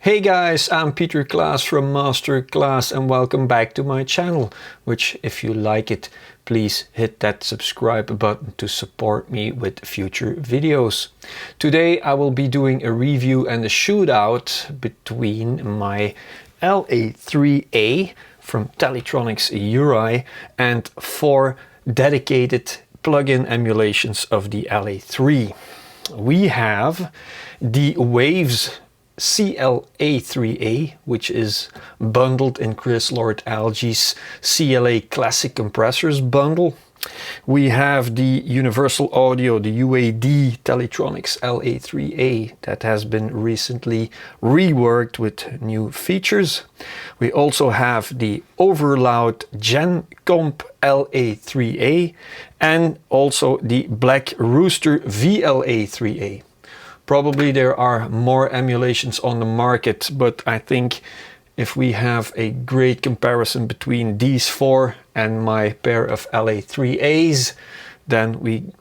Hey guys, I'm Claes from Masterclaes and welcome back to my channel, which if you like it, please hit that subscribe button to support me with future videos. Today I will be doing a review and a shootout between my LA-3A from Teletronix Urei and 4 dedicated plug-in emulations of the LA-3. We have the WAVES CLA-3A, which is bundled in Chris Lord Alge's CLA Classic Compressors bundle. We have the Universal Audio, the UAD Teletronix LA-3A that has been recently reworked with new features. We also have the OVERLOUD Gem Comp LA-3A and also the BLACK ROOSTER VLA-3A. Probably there are more emulations on the market, but I think if we have a great comparison between these 4 and my pair of LA-3As, then we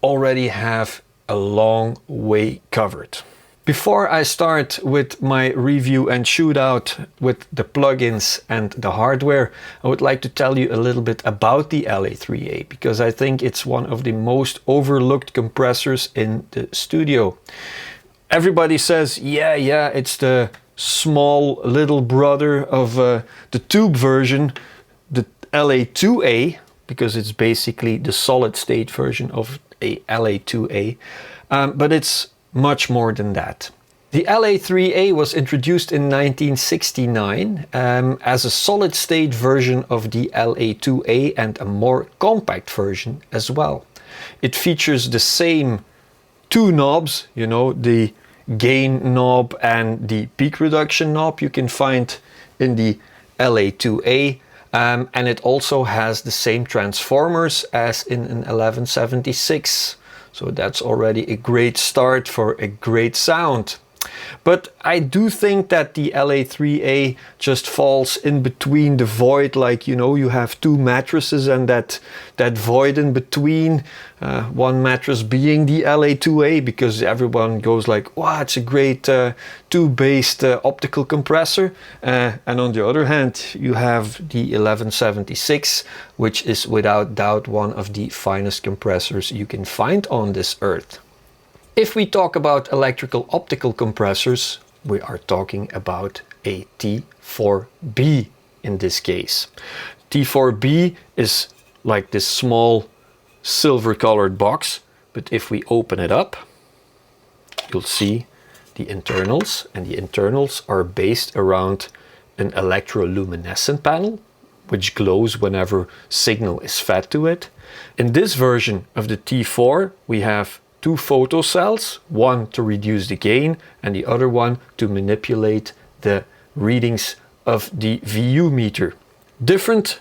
already have a long way covered. Before I start with my review and shootout with the plugins and the hardware, I would like to tell you a little bit about the LA-3A because I think it's one of the most overlooked compressors in the studio. Everybody says, yeah, it's the small little brother of the tube version, the LA-2A, because it's basically the solid state version of a LA-2A, but it's much more than that. The LA-3A was introduced in 1969 as a solid state version of the LA-2A and a more compact version as well. It features the same 2 knobs, you know, the gain knob and the peak reduction knob you can find in the LA-2A, and it also has the same transformers as in an 1176. So that's already a great start for a great sound. But I do think that the LA-3A just falls in between the void, like, you know, you have 2 mattresses and that void in between, one mattress being the LA-2A, because everyone goes like, wow, it's a great tube-based optical compressor. And on the other hand, you have the 1176, which is without doubt one of the finest compressors you can find on this earth. If we talk about electrical optical compressors, we are talking about a T4B in this case. T4B is like this small silver colored box, but if we open it up, you'll see the internals, and the internals are based around an electroluminescent panel, which glows whenever signal is fed to it. In this version of the T4, we have 2 photo cells, one to reduce the gain and the other one to manipulate the readings of the VU meter. Different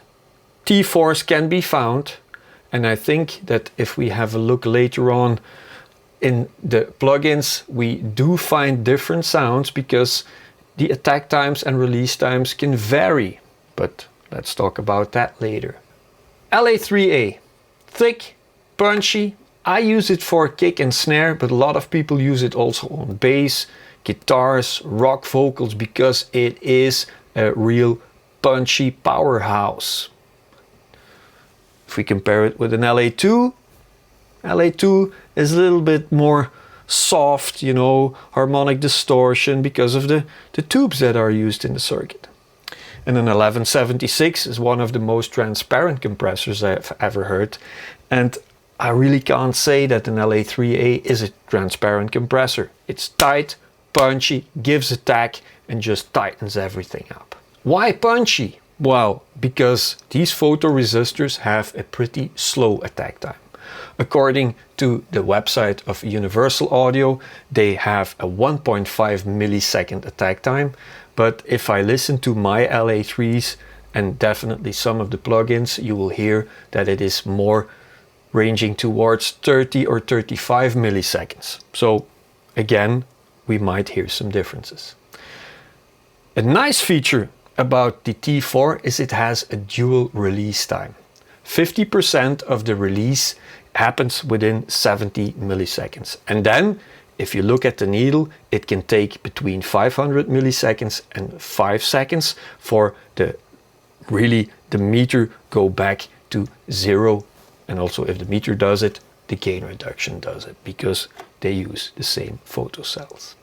T4s can be found, and I think that if we have a look later on in the plugins, we do find different sounds because the attack times and release times can vary, but let's talk about that later. LA-3A, thick, punchy. I use it for kick and snare, but a lot of people use it also on bass, guitars, rock vocals, because it is a real punchy powerhouse. If we compare it with an LA-2, LA-2 is a little bit more soft, you know, harmonic distortion because of the tubes that are used in the circuit. And an 1176 is one of the most transparent compressors I've ever heard, and I really can't say that an LA-3A is a transparent compressor. It's tight, punchy, gives attack, and just tightens everything up. Why punchy? Well, because these photoresistors have a pretty slow attack time. According to the website of Universal Audio, they have a 1.5 millisecond attack time, but if I listen to my LA-3s and definitely some of the plugins, you will hear that it is more ranging towards 30 or 35 milliseconds. So again, we might hear some differences. A nice feature about the T4 is it has a dual release time. 50% of the release happens within 70 milliseconds. And then if you look at the needle, it can take between 500 milliseconds and 5 seconds for the meter go back to 0. And also if the meter does it, the gain reduction does it, because they use the same photocells.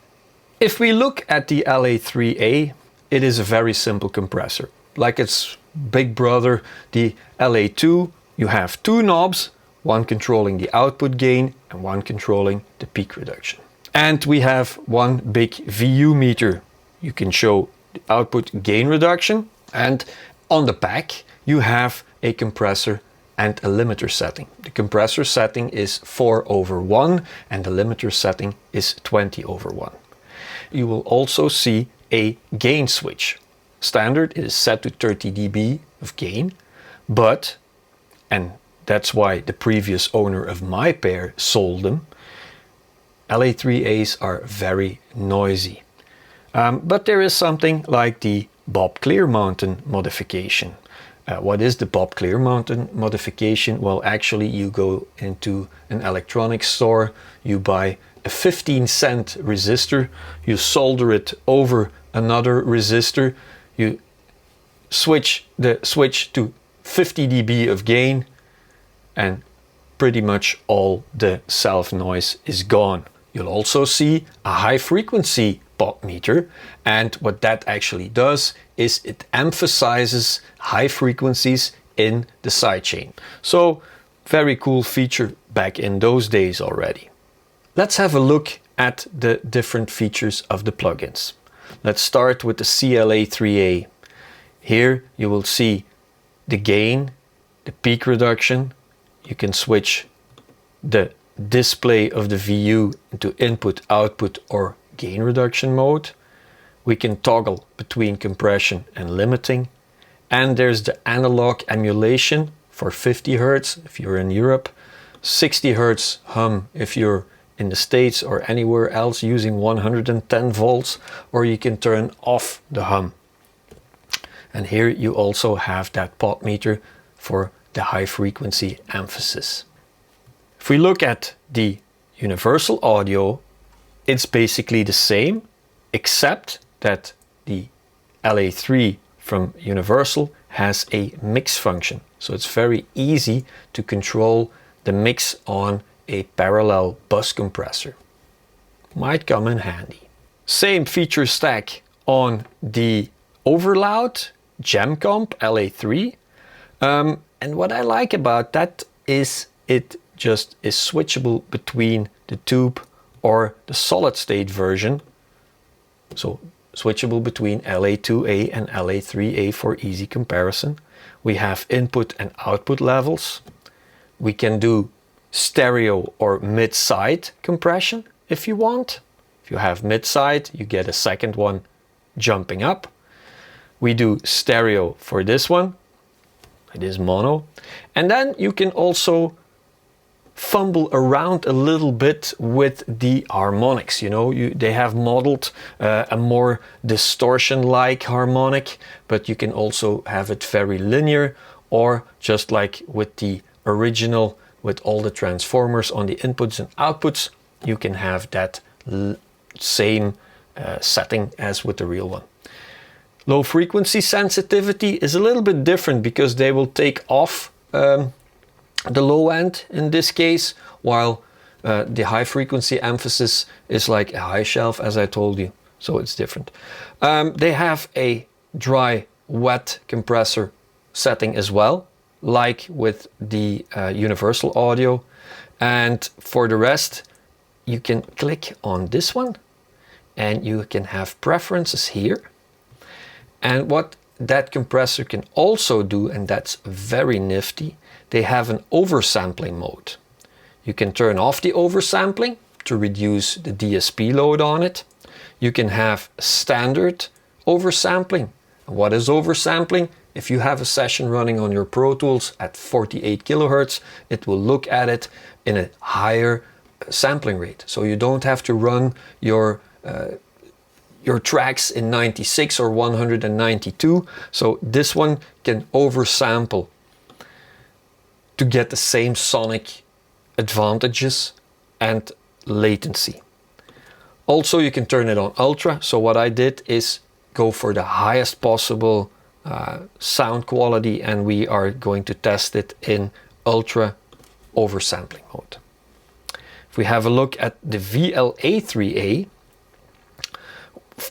If we look at the LA-3A, it is a very simple compressor. Like its big brother, the LA2, you have two knobs, one controlling the output gain and one controlling the peak reduction. And we have one big VU meter. You can show the output gain reduction, and on the back you have a compressor and a limiter setting. The compressor setting is 4/1 and the limiter setting is 20/1. You will also see a gain switch. Standard is set to 30 dB of gain, but, and that's why the previous owner of my pair sold them, LA-3As are very noisy. But there is something like the Bob Clear Mountain modification. What is the Bob Clear Mountain modification? Well, actually you go into an electronics store, you buy a 15-cent resistor, you solder it over another resistor, you switch the switch to 50 dB of gain, and pretty much all the self noise is gone. You'll also see a high frequency pot meter, and what that actually does is it emphasizes high frequencies in the sidechain. So very cool feature back in those days already. Let's have a look at the different features of the plugins. Let's start with the CLA-3A. Here you will see the gain, the peak reduction. You can switch the display of the VU into input, output or gain reduction mode. We can toggle between compression and limiting. And there's the analog emulation for 50 Hz if you're in Europe, 60 Hz hum if you're in the States or anywhere else using 110 volts, or you can turn off the hum. And here you also have that pot meter for the high frequency emphasis. If we look at the universal audio, it's basically the same, except that the LA3 from Universal has a mix function. So it's very easy to control the mix on a parallel bus compressor. Might come in handy. Same feature stack on the OVERLOUD Gem Comp LA-3. And what I like about that is it just is switchable between the tube or the solid state version. So switchable between LA-2A and LA-3A for easy comparison. We have input and output levels. We can do stereo or mid-side compression if you want. If you have mid-side, you get a second one jumping up. We do stereo for this one. It is mono. And then you can also fumble around a little bit with the harmonics. You know, they have modeled a more distortion-like harmonic, but you can also have it very linear, or just like with the original, with all the transformers on the inputs and outputs, you can have that same setting as with the real one. Low frequency sensitivity is a little bit different because they will take off the low end in this case, while the high frequency emphasis is like a high shelf, as I told you, so it's different. They have a dry wet compressor setting as well, like with the universal audio. And for the rest, you can click on this one and you can have preferences here. And what that compressor can also do, and that's very nifty, they have an oversampling mode. You can turn off the oversampling to reduce the DSP load on it. You can have standard oversampling. And what is oversampling? If you have a session running on your Pro Tools at 48 kilohertz, it will look at it in a higher sampling rate. So you don't have to run your tracks in 96 or 192. So this one can oversample to get the same sonic advantages and latency. Also, you can turn it on ultra. So what I did is go for the highest possible sound quality, and we are going to test it in ultra oversampling mode. If we have a look at the VLA-3A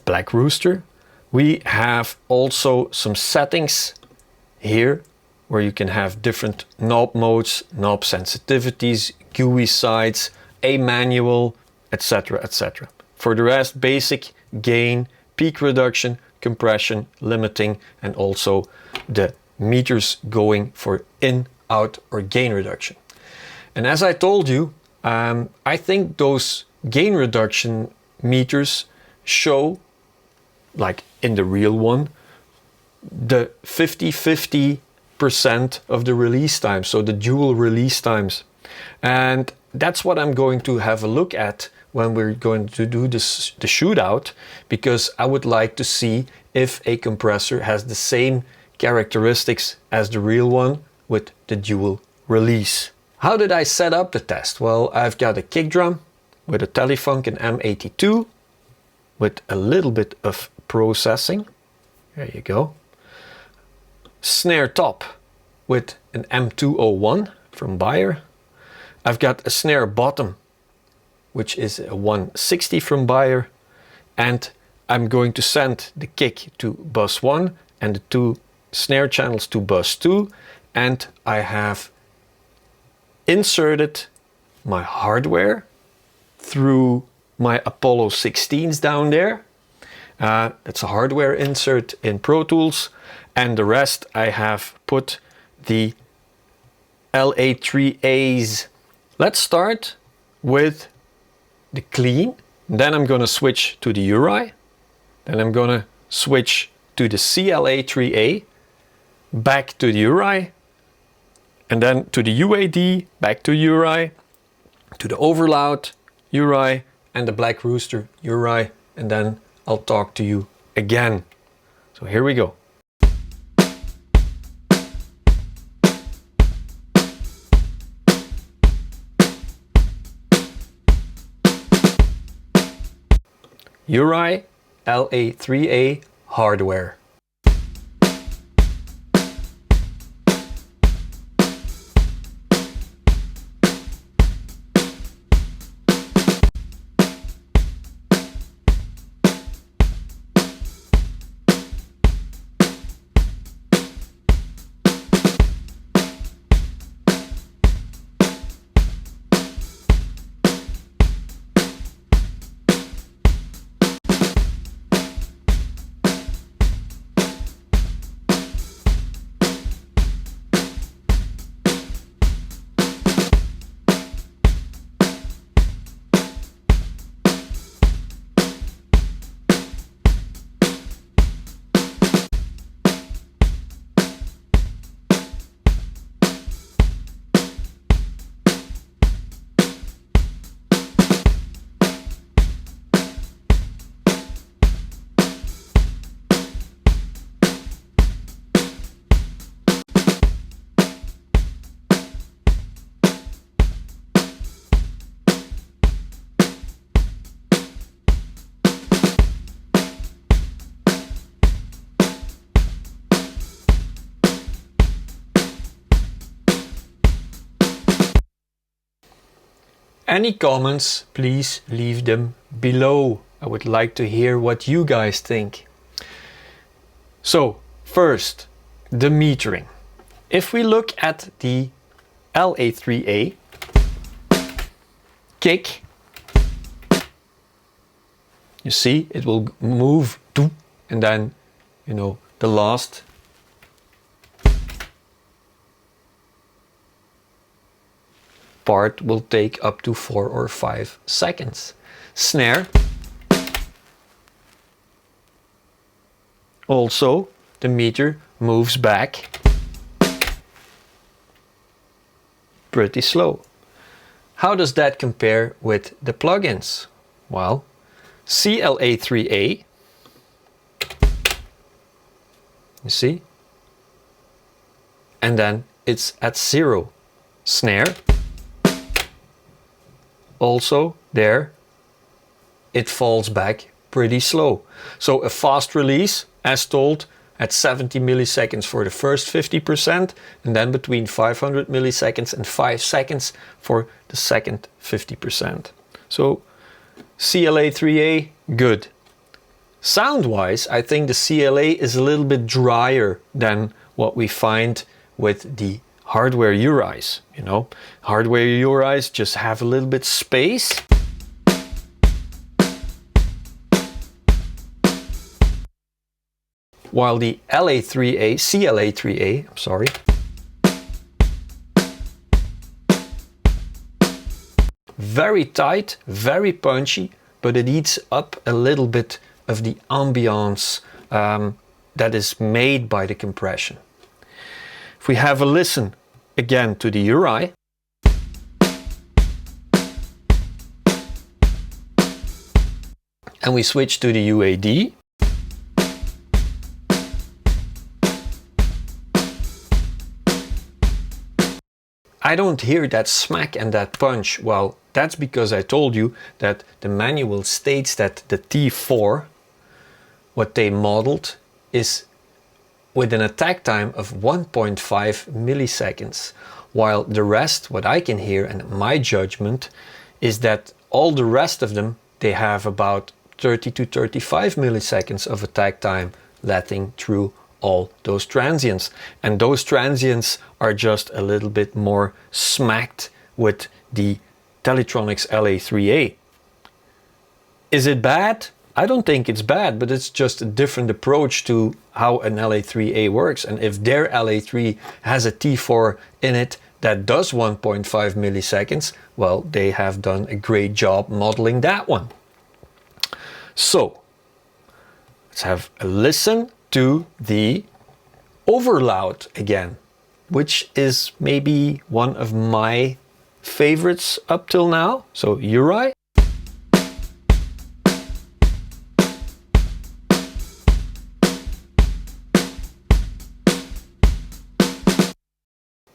Black Rooster, we have also some settings here where you can have different knob modes, knob sensitivities, GUI sides, a manual, etc, etc. For the rest, basic, gain, peak reduction, compression, limiting, and also the meters going for in, out, or gain reduction. And as I told you, I think those gain reduction meters show, like in the real one, the 50-50% of the release time, so the dual release times. And that's what I'm going to have a look at when we're going to do this, the shootout, because I would like to see if a compressor has the same characteristics as the real one with the dual release. How did I set up the test? Well, I've got a kick drum with a Telefunken M82 with a little bit of processing. There you go. Snare top with an M201 from Bayer. I've got a snare bottom, which is a 160 from Bayer, and I'm going to send the kick to bus 1 and the 2 snare channels to bus 2, and I have inserted my hardware through my Apollo 16s down there. That's a hardware insert in Pro Tools, and the rest I have put the LA-3As. Let's start with the clean, then I'm gonna switch to the Urei, then I'm gonna switch to the CLA-3A, back to the Urei, and then to the UAD, back to Urei, to the OVERLOUD Urei, and the Black Rooster Urei, and then I'll talk to you again. So here we go. Urei LA-3A hardware. Any comments, please leave them below. I would like to hear what you guys think. So, first, the metering. If we look at the LA-3A kick, you see it will move, and then, you know, the last part will take up to 4 or 5 seconds. Snare. Also, the meter moves back pretty slow. How does that compare with the plugins? Well, CLA-3A, you see? And then it's at 0. Snare. Also there it falls back pretty slow. So a fast release, as told, at 70 milliseconds for the first 50%, and then between 500 milliseconds and 5 seconds for the second 50%. So CLA-3A, good. Sound-wise, I think the CLA is a little bit drier than what we find with the hardware Ureis. You know, hardware Ureis just have a little bit space. While the LA-3A, CLA-3A, I'm sorry, very tight, very punchy, but it eats up a little bit of the ambiance that is made by the compression. If we have a listen again to the Urei, and we switch to the UAD, I don't hear that smack and that punch. Well, that's because I told you that the manual states that the T4, what they modeled, is with an attack time of 1.5 milliseconds, while the rest, what I can hear and my judgment, is that all the rest of them, they have about 30 to 35 milliseconds of attack time, letting through all those transients. And those transients are just a little bit more smacked with the Teletronix LA-3A. Is it bad? I don't think it's bad, but it's just a different approach to how an LA-3A works. And if their LA-3 has a T4 in it that does 1.5 milliseconds, well, they have done a great job modeling that one. So let's have a listen to the OVERLOUD again, which is maybe one of my favorites up till now. So Urei.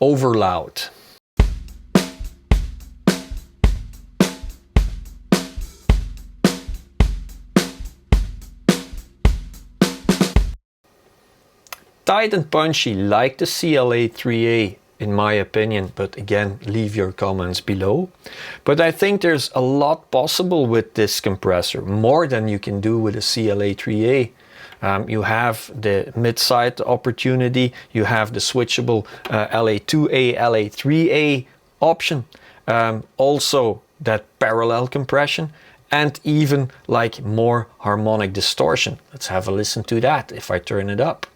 OVERLOUD. Tight and punchy like the CLA-3A in my opinion, but again, leave your comments below. But I think there's a lot possible with this compressor, more than you can do with a CLA-3A. You have the mid-side opportunity, you have the switchable LA-2A, LA-3A option, also that parallel compression, and even like more harmonic distortion. Let's have a listen to that if I turn it up.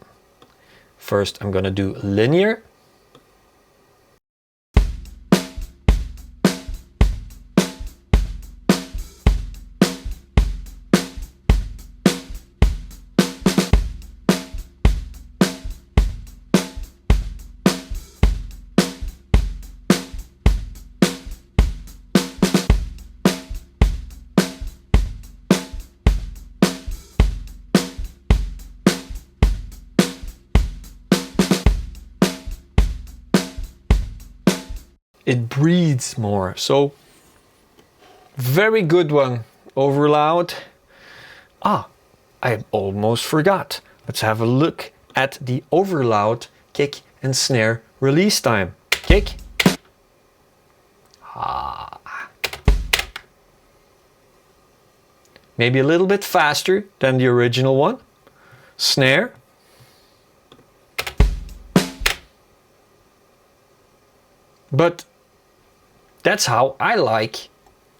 First, I'm gonna do linear. It breathes more, so very good one, OVERLOUD. Ah, I almost forgot. Let's have a look at the OVERLOUD kick and snare release time. Kick. Ah. Maybe a little bit faster than the original one. Snare. But that's how I like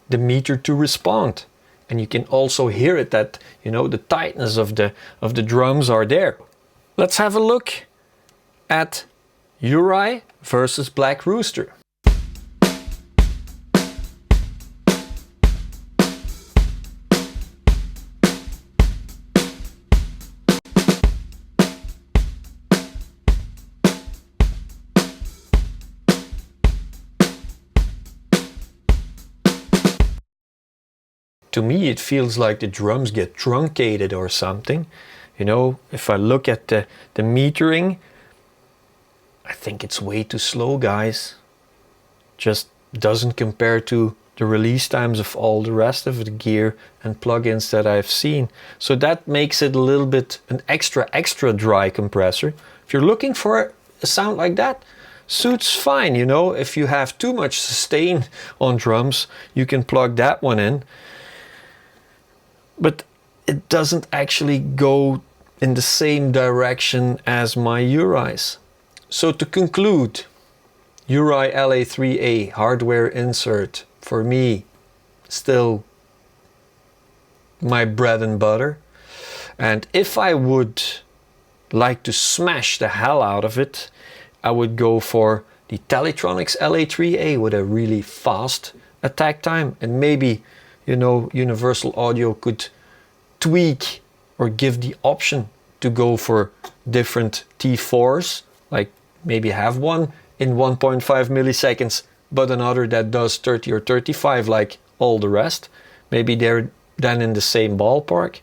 the meter to respond. And you can also hear it that, you know, the tightness of the drums are there. Let's have a look at Urei versus Black Rooster. To me, it feels like the drums get truncated or something. You know, if I look at the metering, I think it's way too slow, guys. Just doesn't compare to the release times of all the rest of the gear and plugins that I've seen. So that makes it a little bit an extra dry compressor. If you're looking for a sound like that, suits fine, you know. If you have too much sustain on drums, you can plug that one in. But it doesn't actually go in the same direction as my Ureis. So to conclude, Urei LA-3A hardware insert, for me, still my bread and butter. And if I would like to smash the hell out of it, I would go for the Teletronix LA-3A with a really fast attack time. And maybe, you know, Universal Audio could tweak or give the option to go for different T4s, like maybe have one in 1.5 milliseconds, but another that does 30 or 35 like all the rest. Maybe they're then in the same ballpark.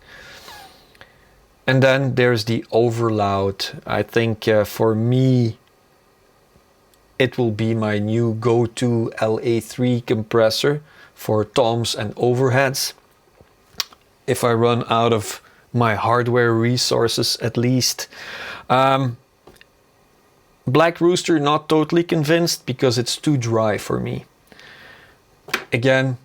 And then there's the OVERLOUD. I think for me, it will be my new go-to LA3 compressor for toms and overheads. If I run out of my hardware resources at least. Black Rooster, not totally convinced because it's too dry for me. Again,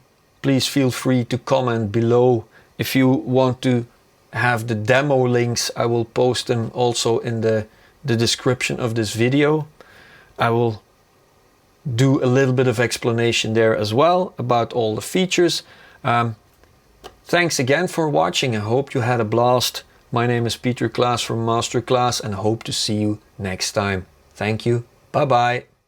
please feel free to comment below. If you want to have the demo links, I will post them also in the description of this video. I will do a little bit of explanation there as well about all the features. Thanks again for watching. I hope you had a blast. My name is Claes from Masterclaes and hope to see you next time. Thank you. Bye bye.